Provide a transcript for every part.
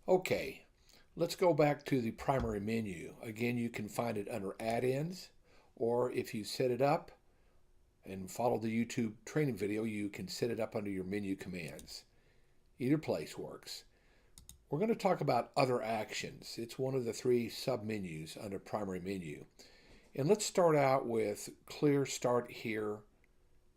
Okay, let's go back to the primary menu. Again, you can find it under add-ins, or if you set it up and follow the YouTube training video, you can set it up under your menu commands. Either place works. We're going to talk about other actions. It's one of the three sub-menus under primary menu. And let's start out with clear start here,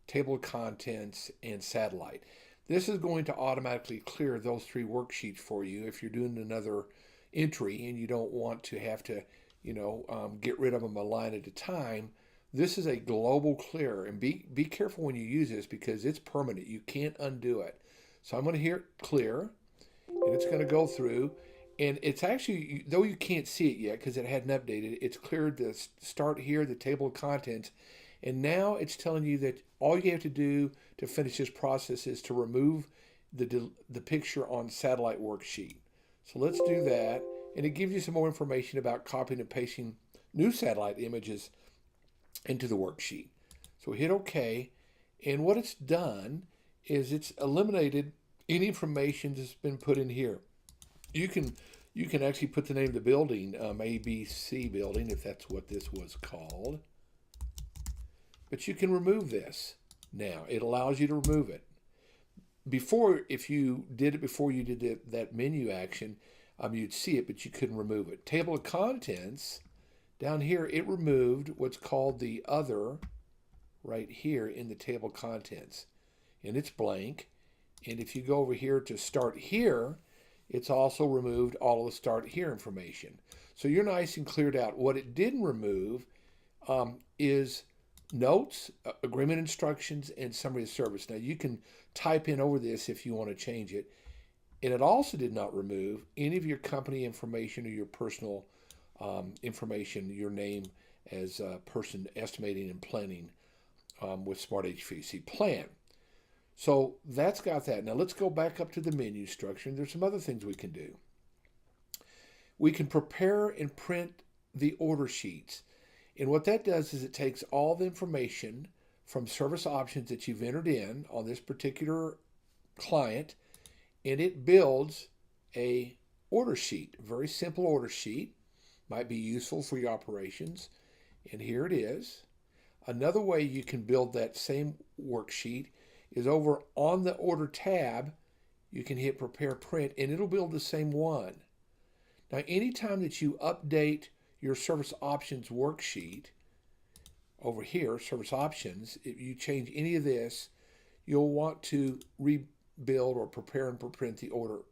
table of contents, and satellite. This is going to automatically clear those three worksheets for you if you're doing another entry and you don't want to have to, get rid of them a line at a time. This is a global clear, and be careful when you use this because it's permanent. You can't undo it. So I'm going to hit clear, and it's going to go through, and it's actually, though you can't see it yet because it hadn't updated, it's cleared the start here, the table of contents, and now it's telling you that all you have to do to finish this process is to remove the picture on satellite worksheet. So let's do that, and it gives you some more information about copying and pasting new satellite images into the worksheet. So hit OK, and what it's done is it's eliminated any information that's been put in here. You can actually put the name of the building, ABC building, if that's what this was called. But you can remove this now. It allows you to remove it. Before, if you did it before you did that menu action, you'd see it, but you couldn't remove it. Table of contents, down here, it removed what's called the other right here in the table of contents. And it's blank. And if you go over here to start here, it's also removed all of the start here information. So you're nice and cleared out. What it didn't remove is notes, agreement instructions, and summary of service. Now you can type in over this if you want to change it. And it also did not remove any of your company information or your personal information, your name as a person estimating and planning with Smart HVAC Plan. So that's got that. Now let's go back up to the menu structure, and there's some other things we can do. We can prepare and print the order sheets. And what that does is it takes all the information from service options that you've entered in on this particular client, and it builds a order sheet, a very simple order sheet. Might be useful for your operations. And here it is. Another way you can build that same worksheet is over on the order tab. You can hit prepare print and it'll build the same one. Now anytime that you update your service options worksheet over here, service options, if you change any of this, you'll want to rebuild or prepare and print the order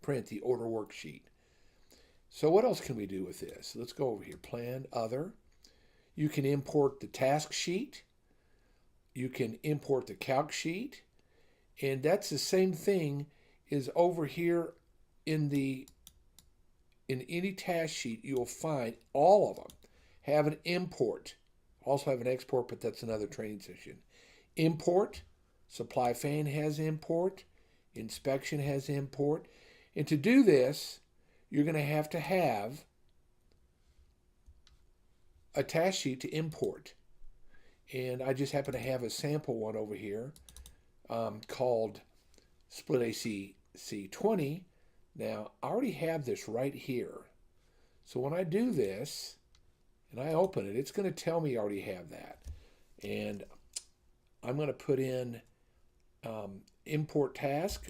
worksheet. So what else can we do with this? Let's go over here, plan, other. You can import the task sheet. You can import the calc sheet. And that's the same thing is over here in any task sheet, you'll find all of them have an import. Also have an export, but that's another training session. Import, supply fan has import, inspection has import. And to do this, you're going to have a task sheet to import. And I just happen to have a sample one over here called Split AC C20. Now, I already have this right here. So when I do this and I open it, it's going to tell me I already have that. And I'm going to put in import task.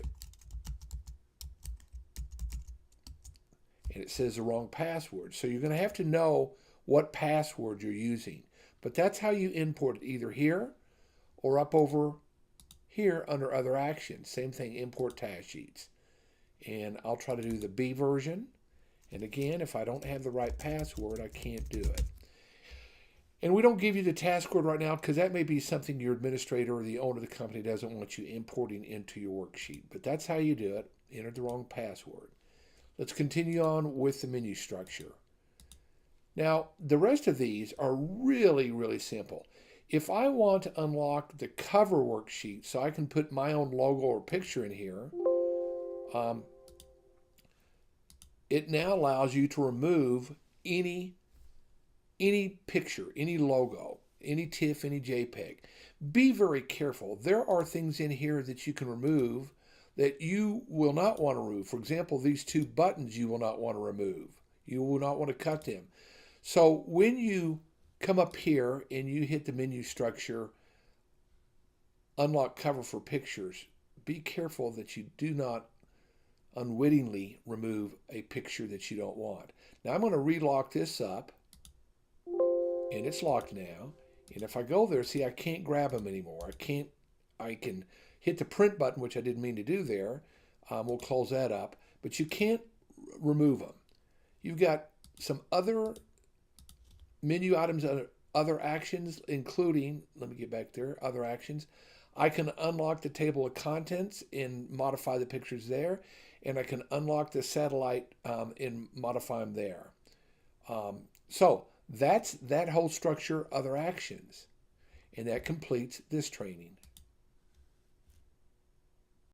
And it says the wrong password. So you're going to have to know what password you're using. But that's how you import it, either here or up over here under other actions. Same thing, import task sheets. And I'll try to do the B version. And again, if I don't have the right password, I can't do it. And we don't give you the task code right now because that may be something your administrator or the owner of the company doesn't want you importing into your worksheet. But that's how you do it. Enter the wrong password. Let's continue on with the menu structure. Now, the rest of these are really, really simple. If I want to unlock the cover worksheet so I can put my own logo or picture in here, it now allows you to remove any picture, any logo, any TIFF, any JPEG. Be very careful. There are things in here that you can remove that you will not want to remove. For example, these two buttons you will not want to remove. You will not want to cut them. So when you come up here and you hit the menu structure, unlock cover for pictures, be careful that you do not unwittingly remove a picture that you don't want. Now I'm going to relock this up, and it's locked now. And if I go there, see, I can't grab them anymore. I can hit the print button, which I didn't mean to do there. We'll close that up, but you can't remove them. You've got some other menu items, other actions, including, let me get back there, other actions. I can unlock the table of contents and modify the pictures there, and I can unlock the satellite and modify them there. So that's that whole structure, other actions, and that completes this training.